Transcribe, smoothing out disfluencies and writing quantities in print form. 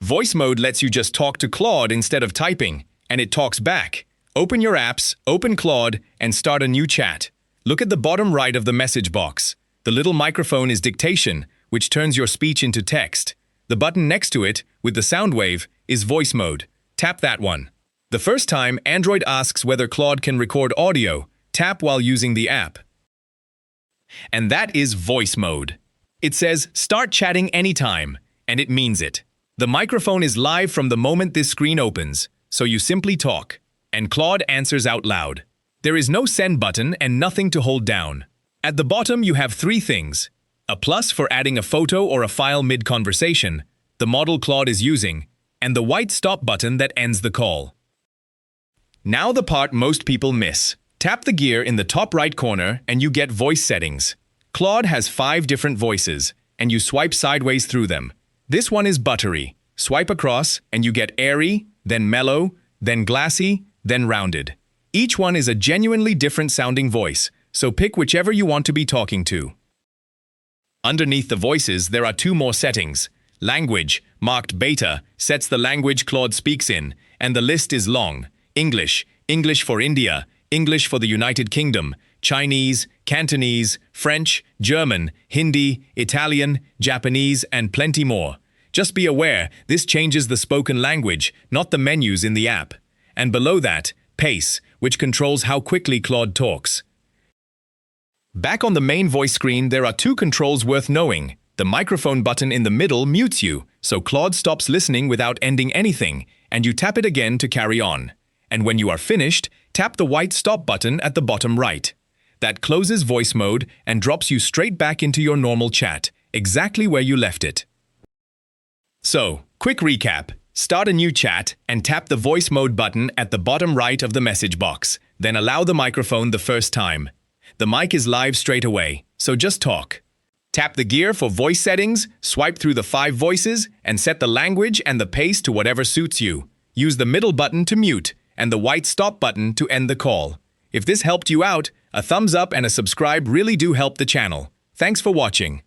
Voice mode lets you just talk to Claude instead of typing, and it talks back. Open your apps, open Claude, and start a new chat. Look at the bottom right of the message box. The little microphone is dictation, which turns your speech into text. The button next to it, with the sound wave, is voice mode. Tap that one. The first time, Android asks whether Claude can record audio. Tap while using the app. And that is voice mode. It says, start chatting anytime, and it means it. The microphone is live from the moment this screen opens, so you simply talk, and Claude answers out loud. There is no send button and nothing to hold down. At the bottom you have three things. A plus for adding a photo or a file mid-conversation, the model Claude is using, and the white stop button that ends the call. Now the part most people miss. Tap the gear in the top right corner and you get voice settings. Claude has 5 different voices, and you swipe sideways through them. This one is Buttery. Swipe across and you get Airy, then Mellow, then Glassy, then Rounded. Each one is a genuinely different sounding voice, so pick whichever you want to be talking to. Underneath the voices, there are 2 more settings. Language, marked beta, sets the language Claude speaks in, and the list is long. English, English for India, English for the United Kingdom, Chinese, Cantonese, French, German, Hindi, Italian, Japanese, and plenty more. Just be aware, this changes the spoken language, not the menus in the app. And below that, pace, which controls how quickly Claude talks. Back on the main voice screen, there are 2 controls worth knowing. The microphone button in the middle mutes you, so Claude stops listening without ending anything, and you tap it again to carry on. And when you are finished, tap the white stop button at the bottom right. That closes voice mode and drops you straight back into your normal chat, exactly where you left it. So, quick recap. Start a new chat and tap the voice mode button at the bottom right of the message box. Then allow the microphone the first time. The mic is live straight away, so just talk. Tap the gear for voice settings, swipe through the 5 voices, and set the language and the pace to whatever suits you. Use the middle button to mute, and the white stop button to end the call. If this helped you out, a thumbs up and a subscribe really do help the channel. Thanks for watching.